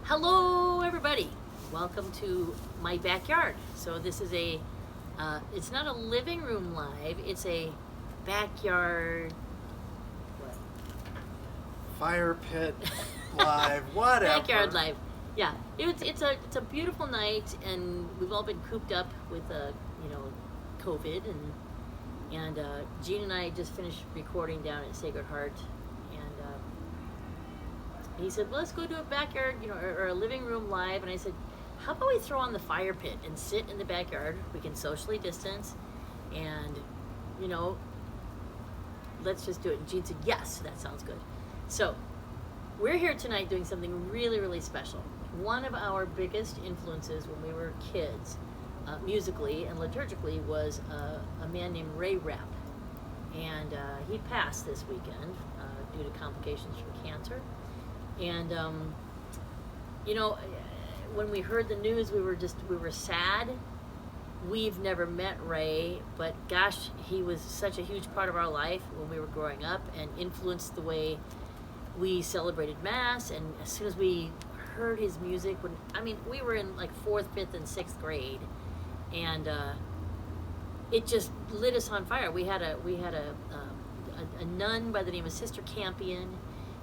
Hello everybody, welcome to my backyard. So this is it's not a living room live, it's a backyard, what? Fire pit live, whatever. Backyard live, yeah. It's a beautiful night and we've all been cooped up with COVID and Gene and I just finished recording down at Sacred Heart. He said, well, let's go to a backyard, or a living room live. And I said, how about we throw on the fire pit and sit in the backyard? We can socially distance and, let's just do it. And Gene said, yes, that sounds good. So we're here tonight doing something really, really special. One of our biggest influences when we were kids, musically and liturgically, was a man named Ray Repp. And he passed this weekend due to complications from cancer. And, when we heard the news, we were sad. We've never met Ray, but gosh, he was such a huge part of our life when we were growing up and influenced the way we celebrated Mass. And as soon as we heard his music, we were in like 4th, 5th, and 6th grade, and it just lit us on fire. We had a nun by the name of Sister Campion,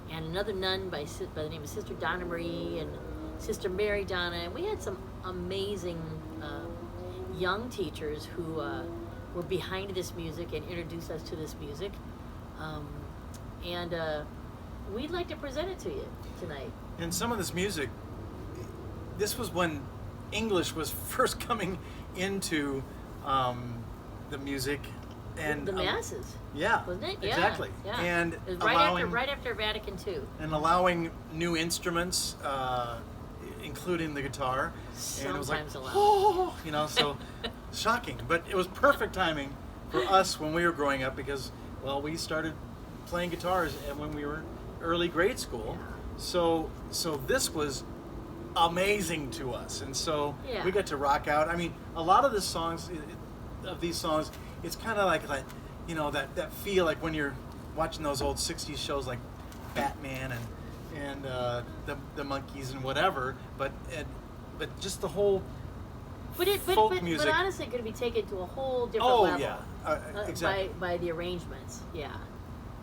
and another nun by the name of Sister Donna Marie and Sister Mary Donna. And we had some amazing young teachers who were behind this music and introduced us to this music. And we'd like to present it to you tonight. And some of this music, this was when English was first coming into the music. And the masses, wasn't it? Yeah, exactly. Yeah. And it was right after Vatican II. And allowing new instruments, including the guitar. Sometimes and it was like, allowed. So shocking. But it was perfect timing for us when we were growing up because, well, we started playing guitars when we were early grade school. So this was amazing to us, and so we got to rock out. A lot of these songs, it's kind of like that, that feel like when you're watching those old 60s shows like Batman and the Monkees and whatever, but just the whole folk music. But honestly, it could be taken to a whole different level. Exactly. By the arrangements,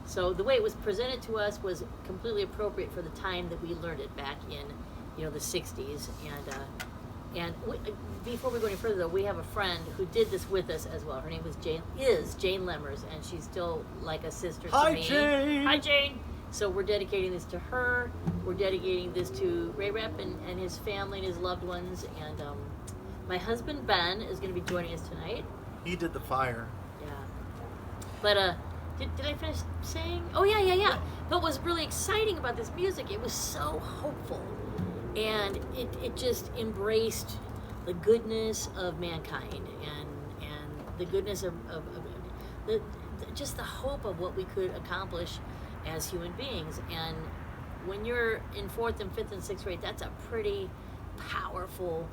So the way it was presented to us was completely appropriate for the time that we learned it back in, the 60s. And before we go any further, though, we have a friend who did this with us as well. Her name is Jane Lemmers, and she's still like a sister to me. Jane! Hi, Jane! So we're dedicating this to her. We're dedicating this to Ray Repp and his family and his loved ones. And my husband, Ben, is going to be joining us tonight. He did the fire. Yeah. But did I finish saying? Oh, yeah. But what was really exciting about this music, it was so hopeful. And it just embraced the goodness of mankind and the goodness of just the hope of what we could accomplish as human beings. And when you're in 4th and 5th and 6th grade, that's a pretty powerful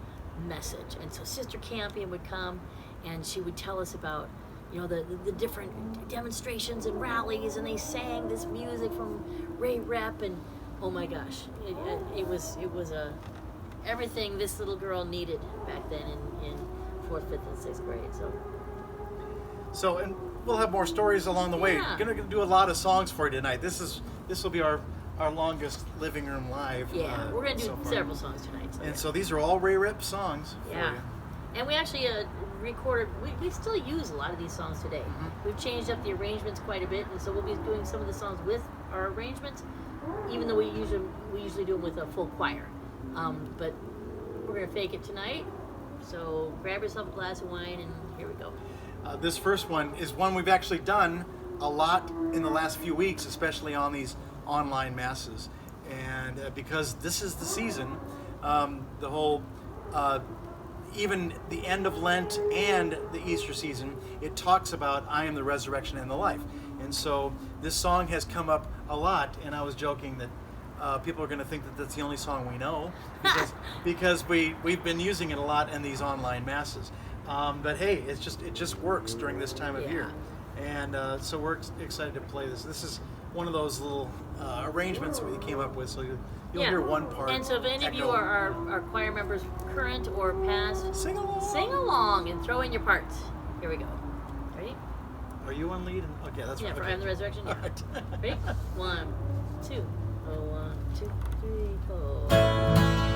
message. And so Sister Campion would come and she would tell us about the different demonstrations and rallies, and they sang this music from Ray Repp, and oh my gosh, it was everything this little girl needed back then in 4th, 5th, and 6th grade. So, and we'll have more stories along the way. Yeah. We're gonna do a lot of songs for you tonight. This will be our longest living room live. Yeah, we're gonna do several songs tonight. So these are all Ray Repp songs for you. And we actually recorded. We still use a lot of these songs today. Mm-hmm. We've changed up the arrangements quite a bit, and so we'll be doing some of the songs with our arrangements, even though we usually do them with a full choir. But we're gonna fake it tonight. So grab yourself a glass of wine, and here we go. This first one is one we've actually done a lot in the last few weeks, especially on these online masses, and because this is the season, the whole. Even the end of Lent and the Easter season, it talks about I am the resurrection and the life. And so this song has come up a lot, and I was joking that people are going to think that that's the only song we know because we've been using it a lot in these online masses. But hey, it just works during this time of year. And so we're excited to play this. This is one of those little arrangements we came up with. So you'll hear one part. And so if any of you echo. are choir members, current or past, Sing along and throw in your parts. Here we go. Ready? Are you on lead? Okay, that's right. For Okay. I Am the Resurrection. Yeah. All right. Ready? 1, 2. Oh, 1, 2, 3, 4.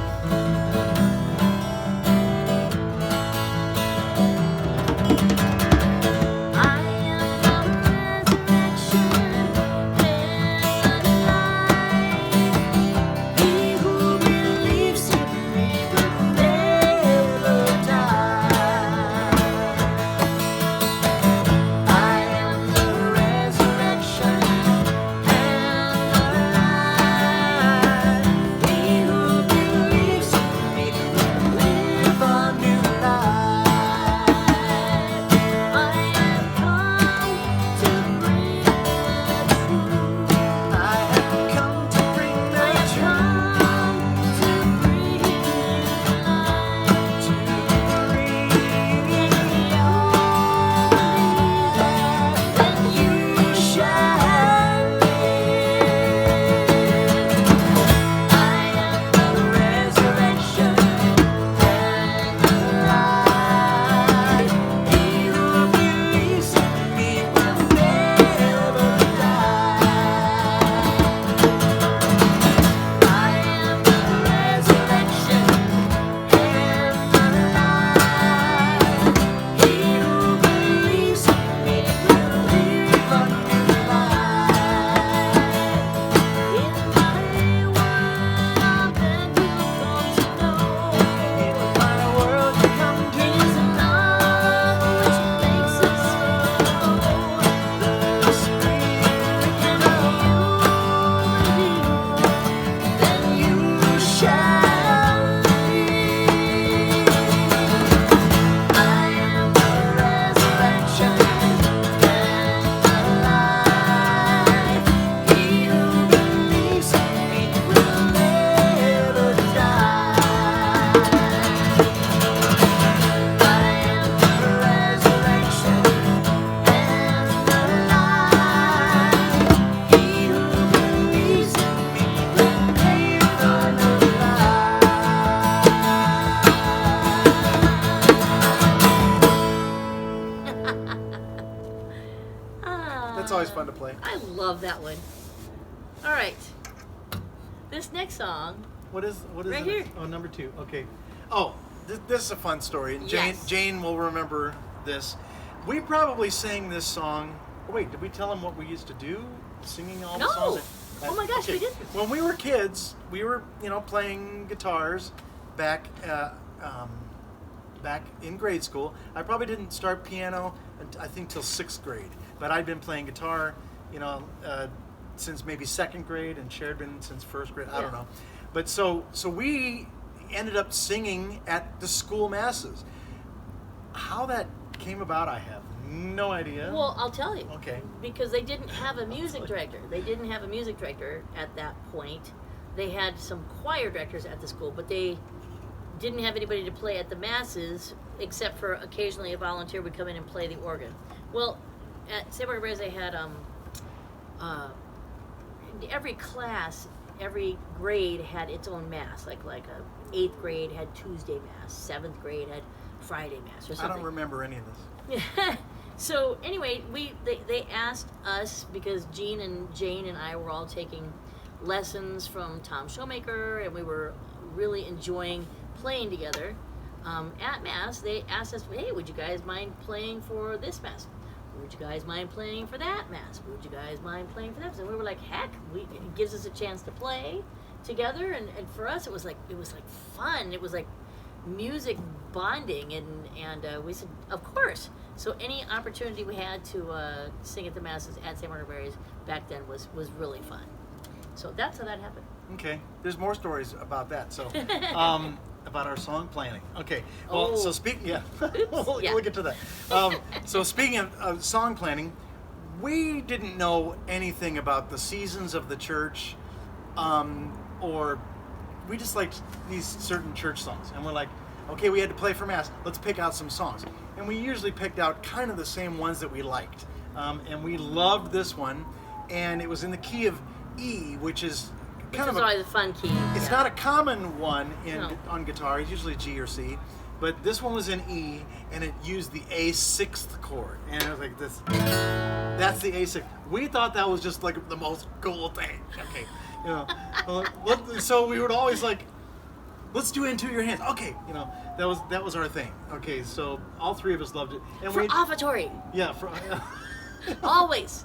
That's always fun to play. I love that one. All right. This next song. What is right it? here. Oh, number 2. Okay. Oh, this is a fun story. And Yes. Jane will remember this. We probably sang this song. Oh, wait, did we tell them what we used to do? Singing all the No. songs? Oh my gosh, we didn't. When we were kids, we were, playing guitars back back in grade school. I probably didn't start piano, I think, till 6th grade. But I'd been playing guitar, since maybe 2nd grade, and Cher Ben since 1st grade. I don't know. But so we ended up singing at the school masses. How that came about, I have no idea. Well, I'll tell you. Okay. Because they didn't have a music director. They didn't have a music director at that point. They had some choir directors at the school, but they didn't have anybody to play at the masses, except for occasionally a volunteer would come in and play the organ. Well, at St. Margaret Mary's, they had every class, every grade had its own mass. Like a 8th grade had Tuesday mass, 7th grade had Friday mass, or something. I don't remember any of this. So anyway, they asked us, because Jean and Jane and I were all taking lessons from Tom Shoemaker, and we were really enjoying playing together. At Mass, they asked us, hey, would you guys mind playing for this Mass? Would you guys mind playing for that Mass? Would you guys mind playing for that? And we were like, heck, it gives us a chance to play together, and for us it was like fun. It was like music bonding, and we said, of course. So any opportunity we had to sing at the Masses at St. Margaret Mary's back then was really fun. So that's how that happened. Okay, there's more stories about that. So, about our song planning. Okay, well, so we'll get to that. So speaking of song planning, we didn't know anything about the seasons of the church, or we just liked these certain church songs, and we're like, okay, we had to play for Mass. Let's pick out some songs, and we usually picked out kind of the same ones that we liked, and we loved this one, and it was in the key of E, which is Which kind is of always a fun key. it's not a common one No. on guitar. It's usually G or C, but this one was in E, and it used the A6th chord, and it was like this. That's the A6. We thought that was just like the most cool thing. Okay, you know. So we would always like, let's do Into Your Hands. Okay, you know, that was our thing. Okay, so all three of us loved it, and For offertory. yeah, for. Always.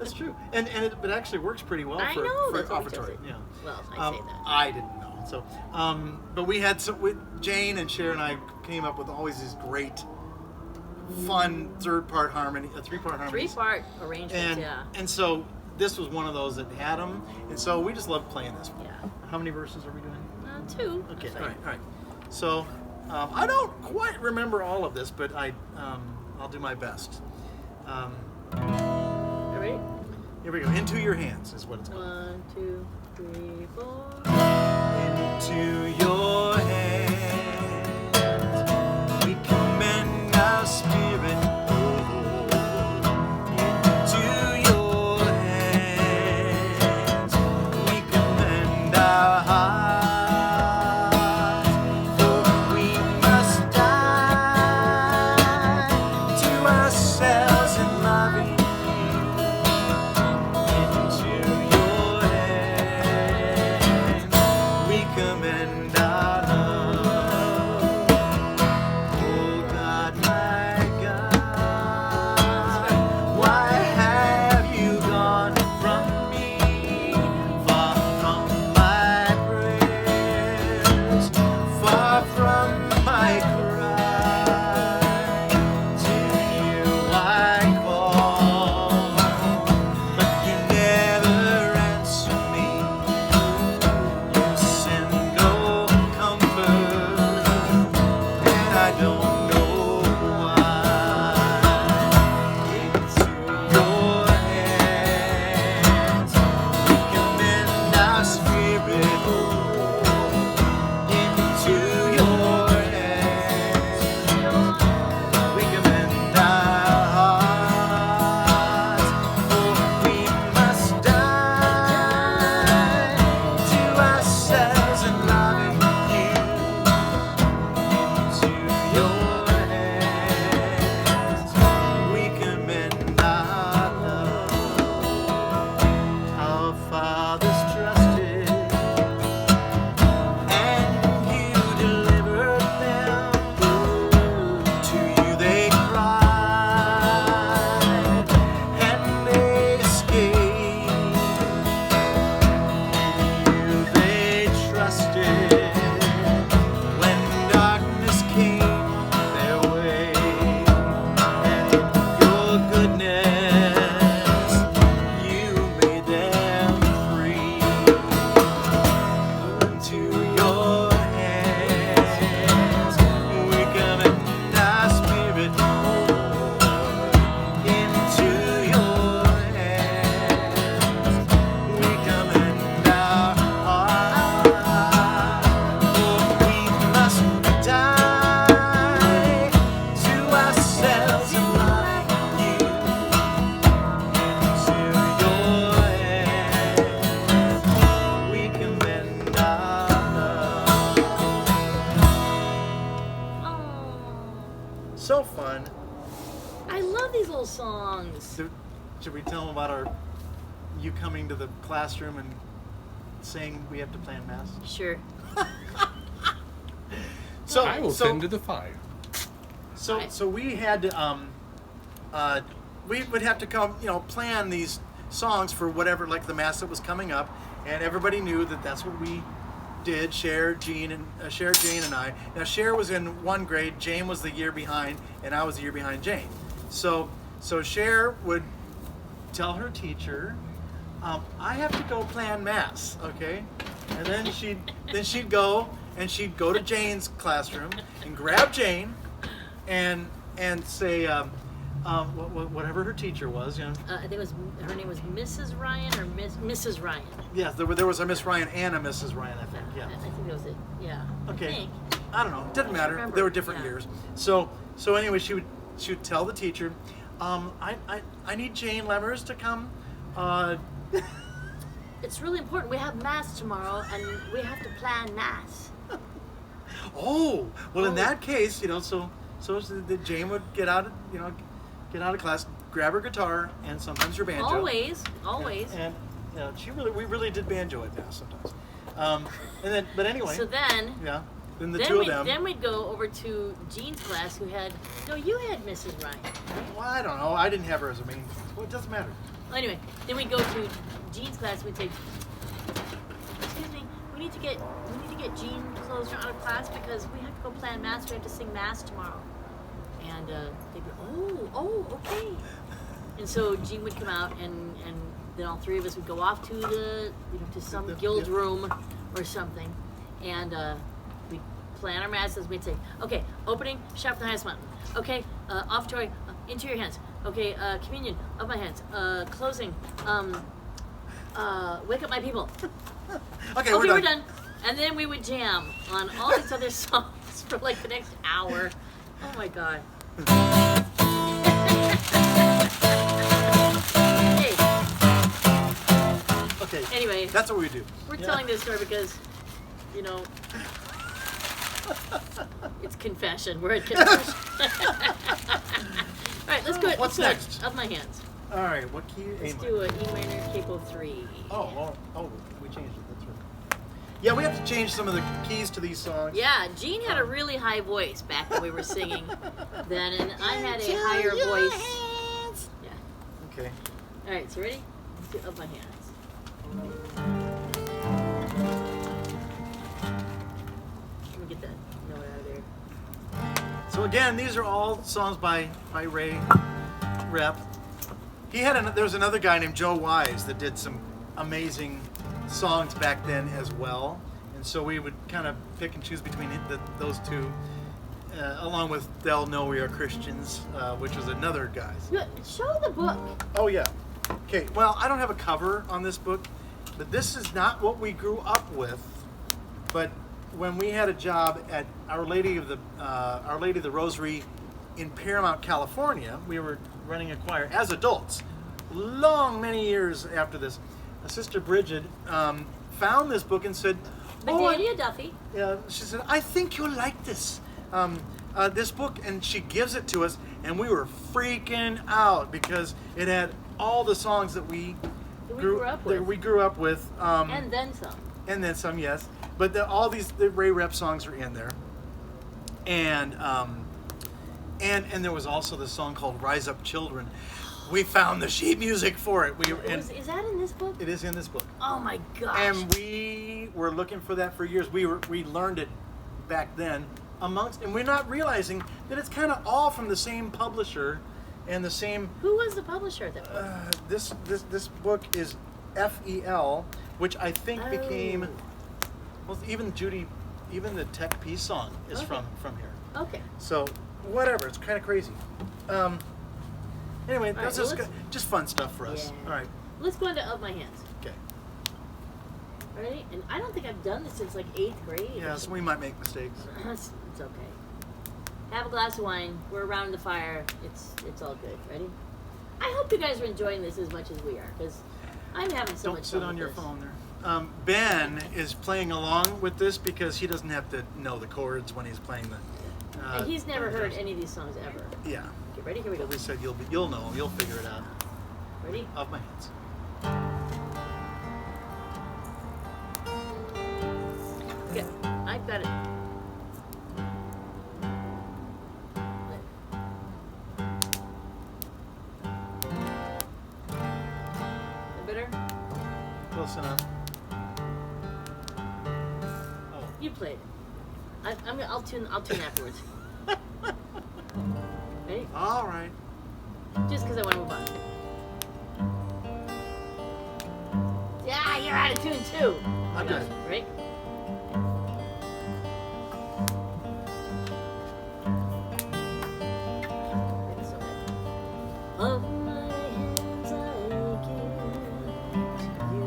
That's true, and it actually works pretty well I for know, that's what we offertory. chose it. Yeah. Well, I say that. I didn't know. So, but we had Jane and Cher and I came up with always these great, fun three-part harmonies. 3-part arrangements, And yeah. and so this was one of those that had them, and so we just loved playing this one. Yeah. How many verses are we doing? 2. Okay. That's All fine. right. So, I don't quite remember all of this, but I'll do my best. All right. Here we go. Into Your Hands is what it's called. 1, 2, 3, 4. Into your hands we commend our spirit. Into your hands we commend our hearts. For we must die to ourselves in loving you. Into your hands we commend our love. Oh God, my God, why have you gone from me? Far from my prayers, far from my cry. To you I call, but you never answer me. You send no comfort, and I don't know why. Into your hands we commend our spirit. Into your hands we commend our hearts. For we must die to ourselves in loving you. Into your hands we commend our love. Our fathers trusted, and you delivered them. To you they cried, and they escaped. In you they trusted when darkness came their way. And in your goodness you made them free. Into your hands we commend our spirit. Into your hands we commend our hearts. For we must die to ourselves and like you. Into your hands we commend our love. Oh, So fun. I love these little songs. Should we tell them about you coming to the classroom and saying we have to plan mass? Sure. So I will send to the fire. So we had to we would have to come, plan these songs for whatever, like the mass that was coming up, and everybody knew that that's what we did. Cher, Jane, and I. Now Cher was in one grade, Jane was the year behind, and I was the year behind Jane. So Cher would tell her teacher, I have to go plan mass, okay? And then she'd go to Jane's classroom and grab Jane and say whatever her teacher was, I think it was her name was Mrs. Ryan or Mrs. Ryan. Yeah, there was a Miss Ryan and a Mrs. Ryan, I think. Yeah. I think that was it. Yeah. Okay. I think. I don't know. It didn't matter. remember. There were different Yeah. years. So anyway, she would tell the teacher, I need Jane Lemmers to come it's really important. We have mass tomorrow, and we have to plan mass. Oh, well, in Oh. that case, so the Jane would get out of class, grab her guitar, and sometimes her banjo. Always. And we really did banjo at mass sometimes. But anyway. So then. Yeah. Then the two of them. Then we'd go over to Jean's class, you had Mrs. Ryan. Right? Well, I don't know. I didn't have her as a main. Well, it doesn't matter. Well, anyway, then we'd go to Jean's class. We'd say, "Excuse me, we need to get Jean Klosner out of class because we have to go plan mass. We have to sing mass tomorrow." And they'd be, "Oh, okay." And so Jean would come out, and then all three of us would go off to to some guild room or something, and we'd plan our masses. We'd say, "Okay, opening, shout for the highest mountain. Okay, offertory, into your hands. Okay, communion, of my hands. Closing, wake up my people." Okay, we're done. And then we would jam on all these other songs for like the next hour. Oh my God. Hey. Okay. Anyway, That's what we do. we're telling this story because, it's confession. We're at confession. All right, let's go. What's next? Of my hands. All right. What key? Let's do an E minor capo 3. Oh, we changed it. That's right. Yeah, we have to change some of the keys to these songs. Yeah, Jean had a really high voice back when we were singing then, and I had a higher voice. Yeah. Okay. All right, so ready? Let's do Of My Hands. Let me get that note out of there. So again, these are all songs by Ray Repp. There was another guy named Joe Wise that did some amazing songs back then as well, and so we would kind of pick and choose between those two, along with They'll Know We Are Christians, which was another guy. Show the book. Oh yeah. Okay. Well, I don't have a cover on this book, but this is not what we grew up with. But when we had a job at Our Lady of the Rosary in Paramount, California, we were running a choir as adults. Many years after this, Sister Bridget found this book and said, Bedelia Duffy. Yeah, she said, "I think you'll like this this book," and she gives it to us, and we were freaking out because it had all the songs that we grew up with. And then some. And then some, yes. But the Ray Repp songs are in there, and there was also the song called "Rise Up, Children." We found the sheet music for it. Is that in this book? It is in this book. Oh my gosh. And we were looking for that for years. We learned it back then and we're not realizing that it's kind of all from the same publisher and the same. Who was the publisher of that book? This book is FEL, which I think became. Well, even the Tech Peace song is from here. Okay. So whatever, it's kind of crazy. Anyway, that's just fun stuff for us. Yeah. All right. Let's go into Of My Hands. Okay. Ready? And I don't think I've done this since like 8th grade. Yeah, so we might make mistakes. It's okay. Have a glass of wine. We're around the fire. It's all good. Ready? I hope you guys are enjoying this as much as we are, because I'm having so much fun. Don't sit on with your this. phone there. Ben is playing along with this because he doesn't have to know the chords when he's playing the. And he's never heard any of these songs ever. Yeah. Okay, ready? Here we go. But we said you'll know, you'll figure it out. Ready? Of My Hands. Okay, I've got it. Better? Close enough. Oh. You played. I'll tune afterwards. Ready? All right. Just because I want to move on. Yeah, you're out of tune too. I'm good. Right? Of my hands I give to you.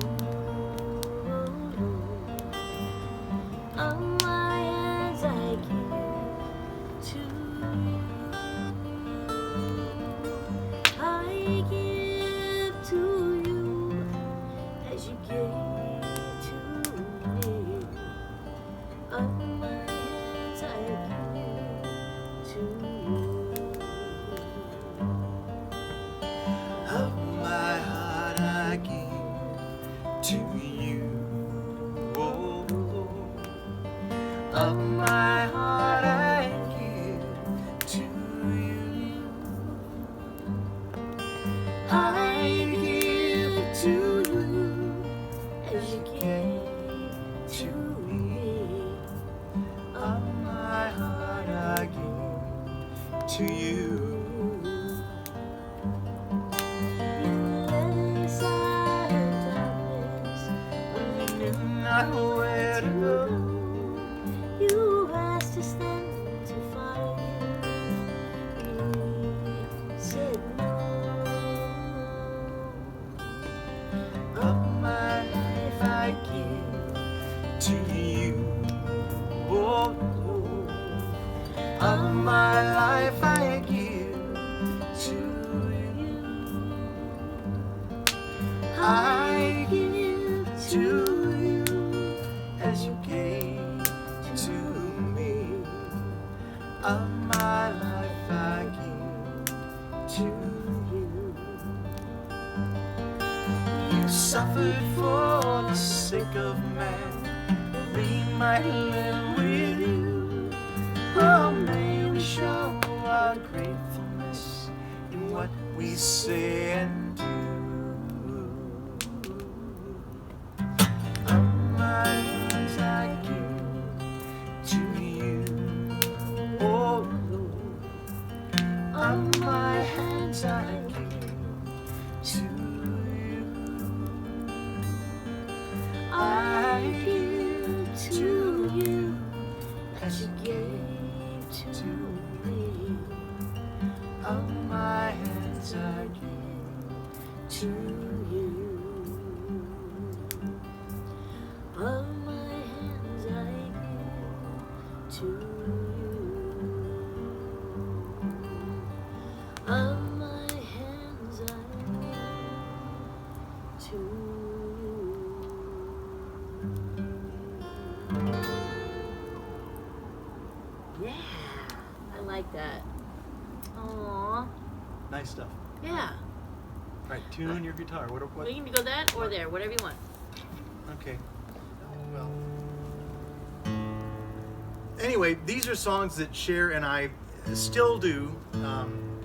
Of my hands I give to you. I give to you as you gave Of my heart I give to you. I give to you as you gave to me. Of my heart I give to you. Yes, I have darkness when I Didn't know where to go. You asked us then to follow you. We said no. Of my life I give to you. Oh, Lord. Of my life I give to you. I give to you as you gave to me. Of my life I give to you. You suffered for the sake of man. We might live with you. Oh, may we show our gratefulness in what we say and do. Of my hands I give to you. Oh, Lord. Of my hands I give to you. I give to you as you gave to me. Of my hands I give to you. Of my hands I give to you. Of my hands I give to you. Yeah, I like that. Aww. Nice stuff. Yeah. All right, tune your guitar. What? We can go that or there, whatever you want. Okay. Well. Anyway, these are songs that Cher and I still do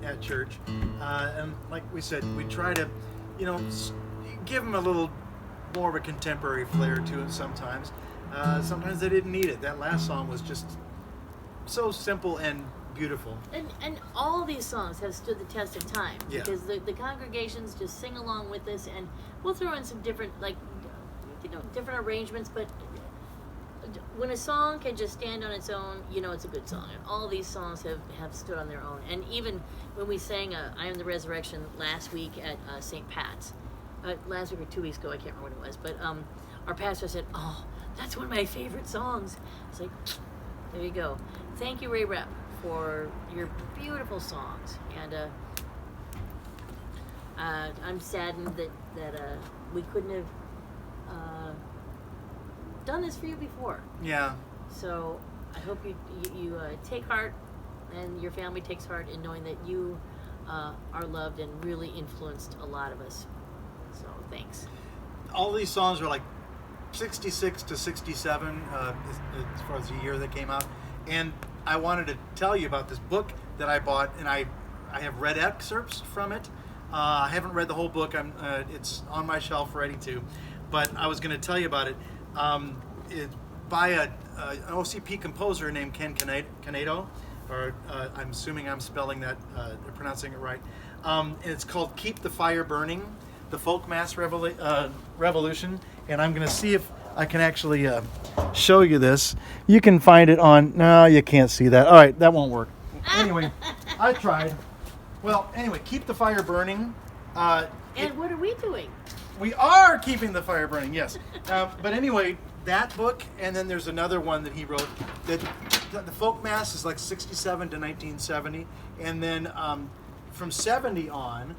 at church, and like we said, we try to, give them a little more of a contemporary flair to it. Sometimes they didn't need it. That last song was just so simple and beautiful. And all these songs have stood the test of time, Yeah. because the congregations just sing along with us, and we'll throw in some different different arrangements, but when a song can just stand on its own, it's a good song. And all these songs have stood on their own. And even when we sang I Am the Resurrection last week at St. Pat's, last week or 2 weeks ago, I can't remember what it was, but our pastor said, "Oh, that's one of my favorite songs." It's like, there you go. Thank you, Ray Repp, for your beautiful songs. And I'm saddened that we couldn't have done this for you before. Yeah. So I hope you take heart, and your family takes heart in knowing that you are loved and really influenced a lot of us. So thanks. All these songs are like 66 to 67 as far as the year they came out. And I wanted to tell you about this book that I bought, and I have read excerpts from it. I haven't read the whole book. It's on my shelf ready to, but I was going to tell you about it. It's by an OCP composer named Ken Canedo, or I'm assuming I'm spelling that, pronouncing it right. And it's called "Keep the Fire Burning: The Folk Mass Revolution." And I'm going to see if I can actually show you this. You can find it on. No, you can't see that. All right, that won't work. Anyway, I tried. Well, anyway, keep the fire burning. And what are we doing? We are keeping the fire burning, yes. But anyway, that book, and then there's another one that he wrote. That the folk mass is like 67 to 1970, and then from 70 on,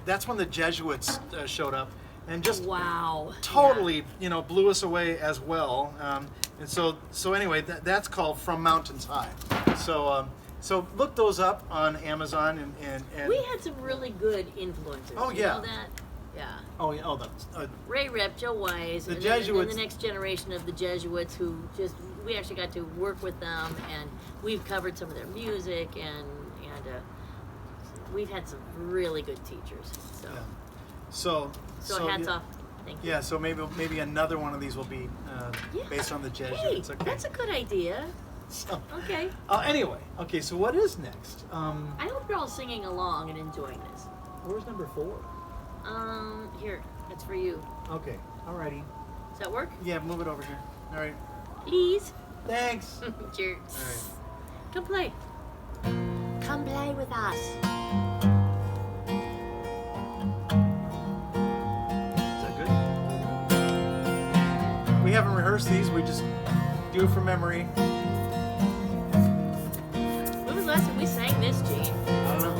that's when the Jesuits showed up, and just Wow. totally, blew us away as well. And so anyway, that's called From Mountains High. So look those up on Amazon, and We had some really good influencers. Oh, You yeah. know that? Yeah. Oh, yeah. Oh, that's Ray Repp, Joe Wise, The and Jesuits- then the next generation of the Jesuits who we actually got to work with them, and we've covered some of their music, and we've had some really good teachers. So, yeah. So hats yeah, off. Thank you. Yeah. So maybe another one of these will be based on the Jesuits. Hey, Okay. that's a good idea. So, Okay. anyway, okay. So what is next? I hope you're all singing along and enjoying this. Where's number 4? Here, that's for you. Okay. Alrighty. Does that work? Yeah. Move it over here. All right. Please. Thanks. Cheers. All right. Come play. Come play with us. Is that good? We haven't rehearsed these. We just do it from memory. When was the last time we sang this, Gene? I don't know.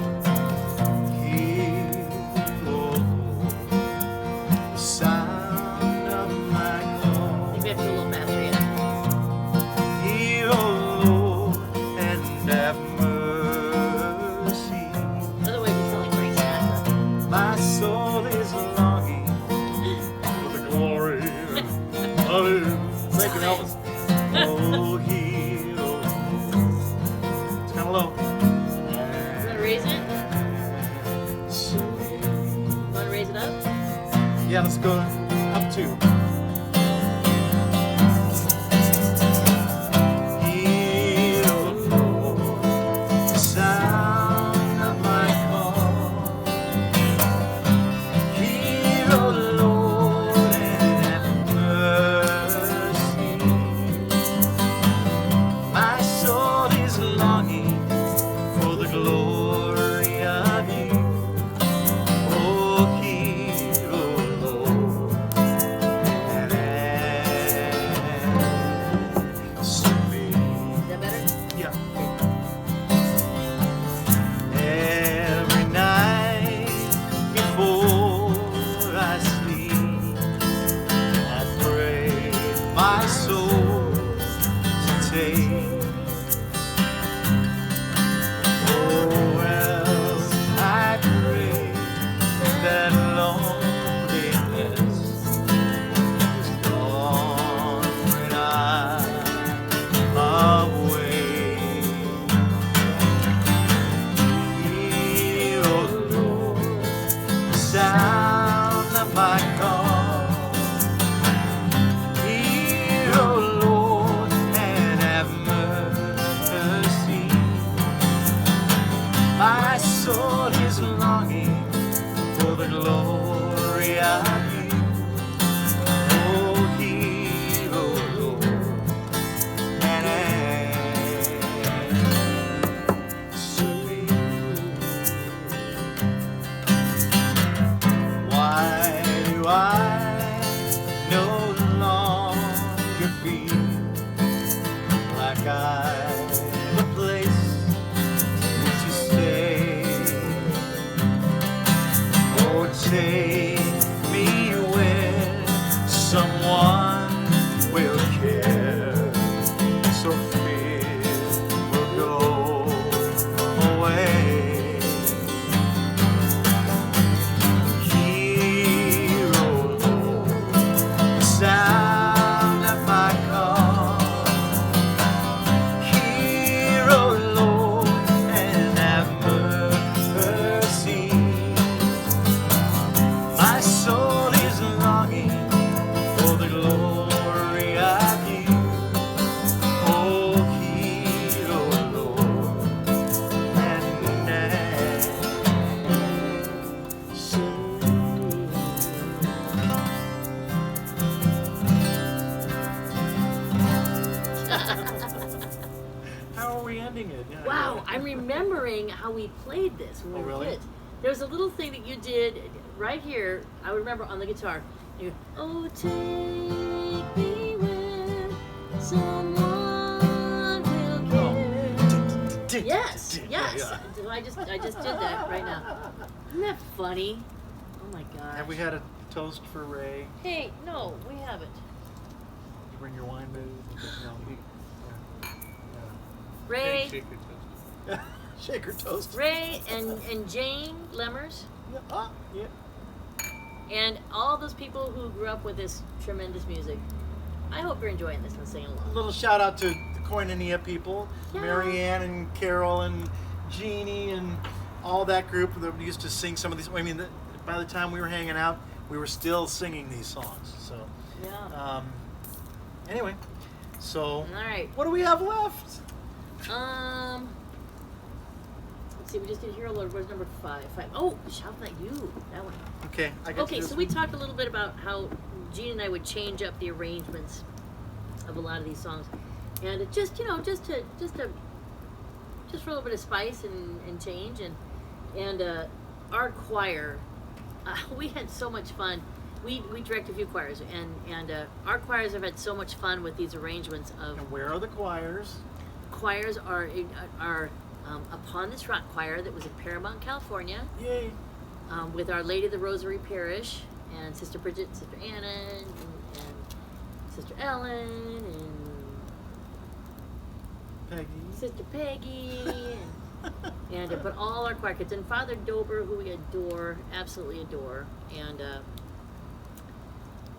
The sound of my call. I think we have to do a little faster yet. Hear, O Lord, and have mercy. Otherwise, you sound like Frank Sinatra. My soul is longing for the glory of you. Breaking Elvis. Oh, hear, O Lord. It's kind of low. You want to raise it? You want to raise it up? Yeah, let's go up 2. Hear, O Lord, the sound of my call. Hear, O Lord, and have mercy. My soul is longing for the glory of you. Oh, hear, O Lord, and answer me. Is that better? Yeah. Every night before I sleep, I pray my soul to take. Oh, else I pray that loneliness is gone when I'm away. Hear, O Lord, the sound of my call. Hear, O Lord, and have mercy. My soul is longing for the glory of you. Oh, hear, O Lord, and answer me. Why do I no longer feel like I'm a place to stay? Oh, take me where someone will care, so fear will go away. Hear, O Lord, the sound of my call. Hear, O Lord, and have mercy. My soul is longing for the glory of you. Oh, hear, O Lord, and answer me. How are we ending it? Yeah, Wow, I'm remembering how we played this when we Oh, were really? kids. There was a little thing that you did right here. I remember on the guitar. You, oh, take me where someone will care. Yes, yes. Yeah. So I just did that right now. Isn't that funny? Oh my gosh. Have we had a toast for Ray? Hey, no, we haven't. Did you bring your wine, baby? No. Ray, Shake your toast. Shaker toast. Ray, and Jane Lemmers. Yeah. Ah, yeah. And all those people who grew up with this tremendous music, I hope you're enjoying this and singing A along. little shout out to the Koinonia people, Yeah. Marianne and Carol and Jeannie and all that group that used to sing some of these. I mean, by the time we were hanging out, we were still singing these songs. So, Yeah. Anyway, so All right. what do we have left? Let's see. We just did Hero Lord. Where's number 5? Oh, Shout Like You. That one. Okay, I got Okay, so we talked a little bit about how Gene and I would change up the arrangements of a lot of these songs, and it just for a little bit of spice and change, and our choir, we had so much fun. We direct a few choirs, and our choirs have had so much fun with these arrangements of. And where are the choirs? Choirs are Upon This Rock choir that was in Paramount, California. Yay! With Our Lady of the Rosary Parish, and Sister Bridget, Sister Anna, and Sister Ellen, and Peggy. Sister Peggy, and but all our choir kids, and Father Dober, who we adore, absolutely adore,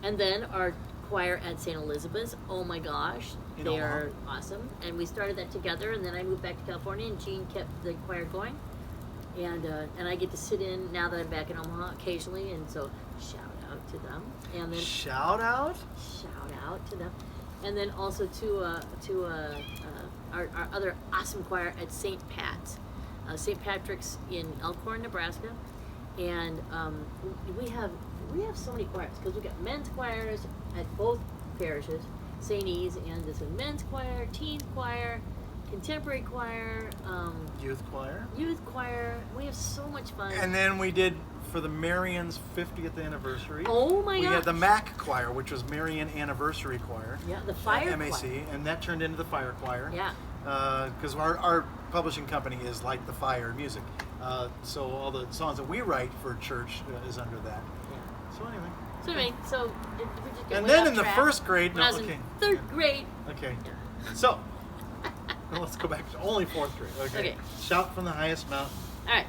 and then our choir at St. Elizabeth's. Oh my gosh, In they Omaha. are awesome, and we started that together, and then I moved back to California, and Jean kept the choir going. And I get to sit in now that I'm back in Omaha occasionally, and so shout out to them. And then Shout out. shout out to them, and then also to our other awesome choir at St. Pat's, St. Patrick's in Elkhorn, Nebraska, and we have so many choirs because we got men's choirs at both parishes, St. E's, and this is men's choir, teen choir, contemporary choir, Youth choir. youth choir. We have so much fun. And then we did for the Marion's 50th anniversary. Oh my We gosh. had the MAC choir, which was Marion Anniversary Choir. Yeah, the fire MAC, choir. and that turned into the Fire Choir. Yeah. Because our publishing company is like the Fire Music. So all the songs that we write for church is under that. Yeah. So anyway. So anyway, we just get And way then off in the track. first grade, When I no, was okay. in third grade. Okay. Yeah. So, well, let's go back to only fourth grade. Okay. Okay. Shout from the highest mountain. All right.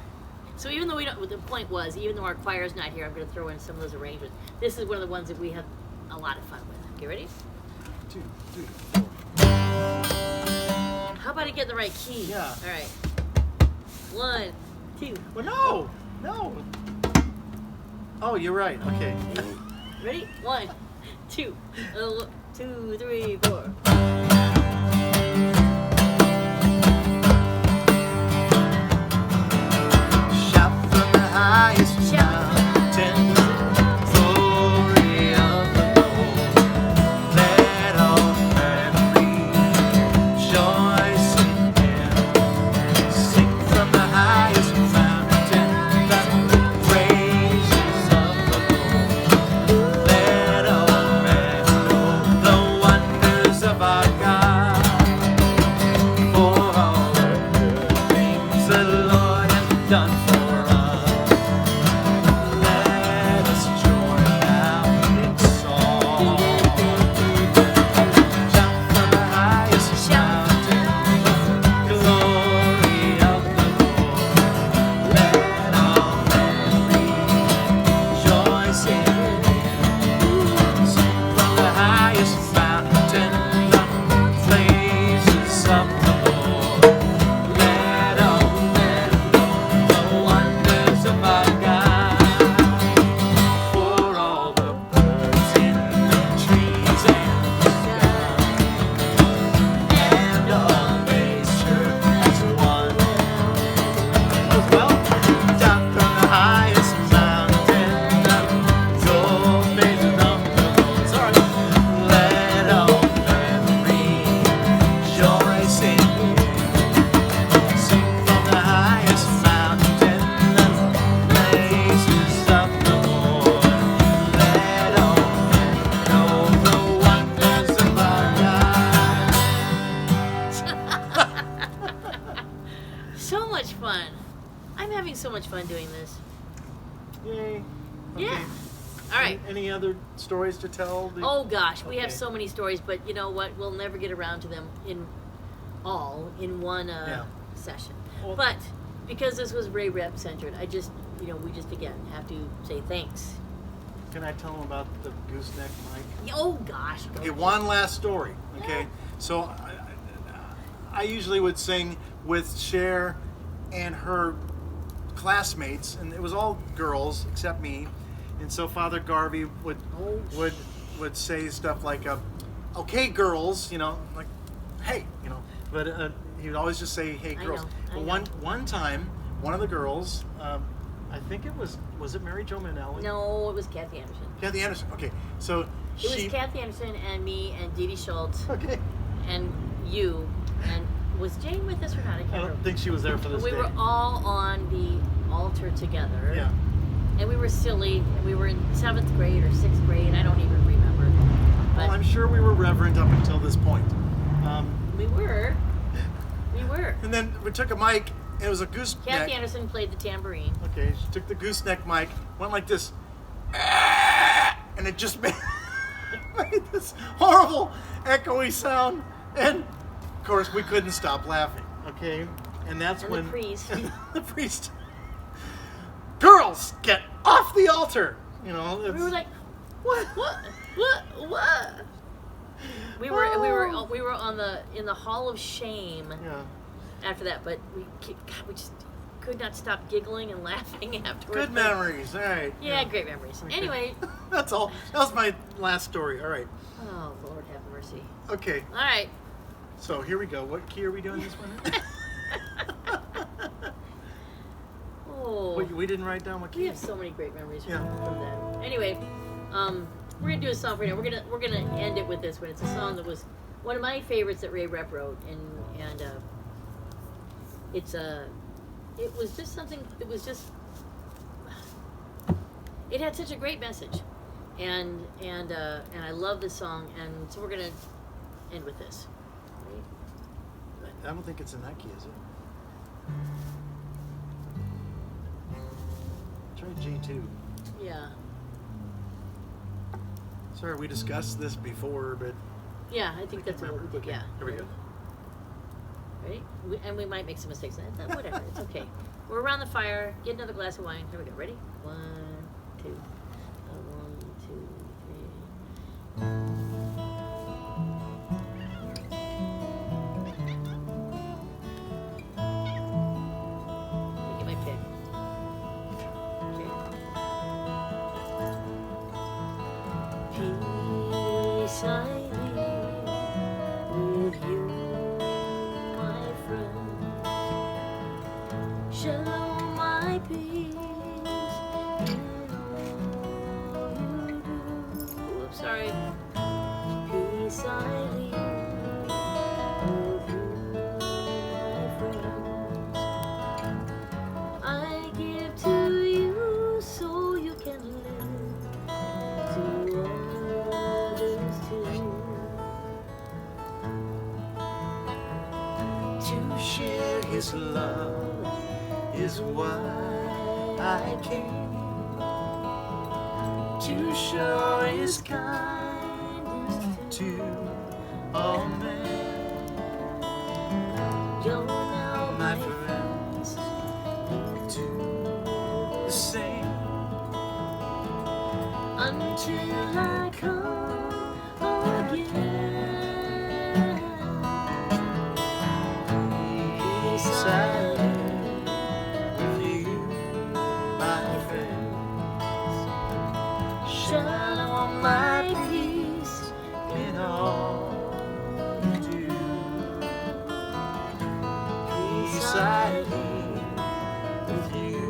So even though the point was, even though our choir's not here, I'm going to throw in some of those arrangements. This is one of the ones that we have a lot of fun with. Okay, ready? 2, 3, 4. How about I get in the right key? Yeah. All right. 1, 2. Well, no. Oh, you're right. Okay. Ready? 1, 2, 2, 3, 4. Shout from the highest Shout. mountain, glory of the Lord. Let all men rejoice in Him. Sing from the highest mountain, the praises of the Lord. Let all men know the wonders of our God. For all the good things the Lord has done for us. Let us join now in song. Shout from the highest mountain, the glory of the Lord. Let all men rejoice in Him. Sing from the highest mountain, the praises of the Lord. Let all men know the wonders of our God. For all the birds in the trees and the sky, and all nature as one. Well, down from the highest mountain, your praises of the Lord. Sorry. Let all men rejoice in Him. Sing from the highest mountain, the praises of the Lord. Let all men know the wonders of our God. So much fun. I'm having so much fun doing this. Yay. Yeah. All right. Any other stories to tell? Oh gosh, we have Okay. so many stories, but you know what? We'll never get around to them in one Yeah. session. Well- But because this was Ray Repp centered, we just again have to say thanks Can I tell them about the gooseneck mic? Oh gosh. Okay, one last story. Okay, so I usually would sing with Cher and her classmates, and it was all girls except me. And so Father Garvey would say stuff like, "Okay, girls," like, "Hey," But he would always just say, "Hey, girls." I know. One time, one of the girls, I think it was it Mary Jo Manelli? No, it was Kathy Anderson. Kathy Anderson. Okay, so It was Kathy Anderson and me and Dee Dee Schultz Okay. and you. And was Jane with us or not? I can't I don't remember. think she was there for this We day. were all on the altar together. Yeah. And we were silly. And we were in 7th grade or 6th grade. I don't even remember. But Well, I'm sure we were reverent up until this point. we were. We were. And then we took a mic, and it was a gooseneck. Kathy Anderson played the tambourine. Okay, she took the gooseneck mic, went like this, and it just made this horrible echoey sound. And of course, we couldn't stop laughing. Okay, and that's And when the priest. the priest, girls, get off the altar. We were like, what? We were in the hall of shame Yeah. after that, but we just could not stop giggling and laughing afterwards. Good memories. All right. Yeah, great memories. Okay. Anyway, That's all. That was my last story. All right. oh Lord have mercy. Okay. All right. So here we go. What key are we doing this one in? Oh, We didn't write down what key. we have so many great memories Yeah. from that. Anyway, we're gonna do a song for you now. We're gonna end it with this one. It's a song that was one of my favorites that Ray Repp wrote, and it was just something. It had such a great message, and I love this song, and so we're gonna end with this. Right? I don't think it's in that key, is it? Try G2. Yeah, Sorry, we discussed this before, but yeah. I think that's what we remember. did. Okay, Yeah. here we go. Ready? And we might make some mistakes. Whatever. It's okay. We're around the fire. Get another glass of wine. Here we go. Ready? 1, 2. 1, 2, 3. Let me get my pick. Okay. Peace I leave with you, my friend. Shalom, my peace in all you do. Oops, sorry. Peace I leave with you, my friends. I give to you so you can live to others too. To share his love is why I came. To show his kindness to all men. You're now My my friends do the same. until I come again. Peace I Beside with you, my friends. shalom, my peace In all you do, peace I leave with you,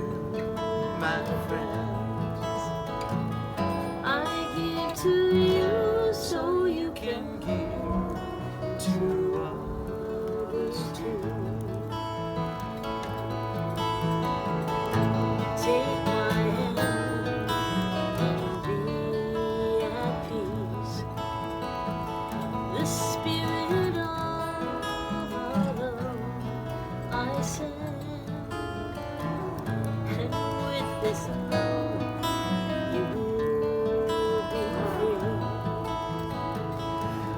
my friends. I give to you so you Can can give to others too. take my hand and be at peace. The spirit of our love I send, and with this love you will be free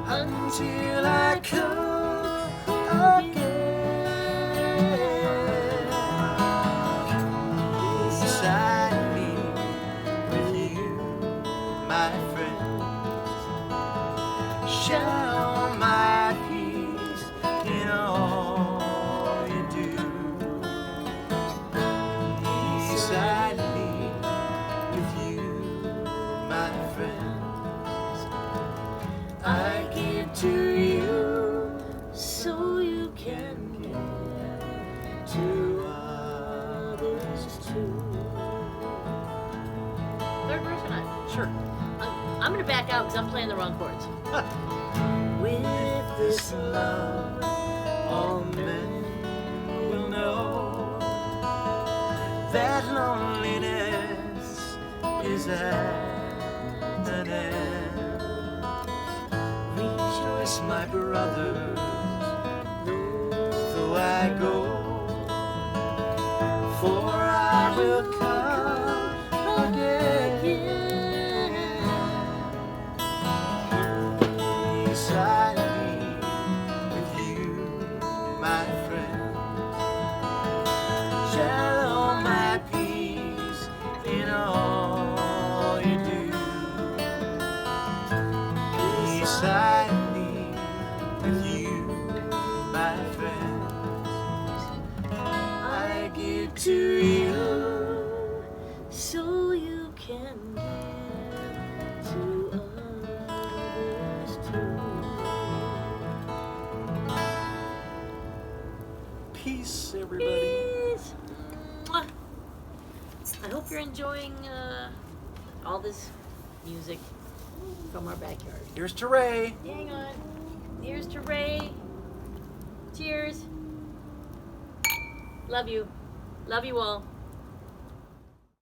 Until I come again. Beside me with you, chords. I'm playing the wrong chords. With this love, all men will know that loneliness is at an end. Rejoice, my brothers, though I go, for I will come again. Beside me, with you, my friend, shallow my peace in all you do. Beside me, with you, my friend, I give to you, so you can give to others too. Peace, everybody. Peace. Mwah. I hope you're enjoying all this music from our backyard. Here's to Ray. Hang on. Here's to Ray. Cheers. Love you. Love you all.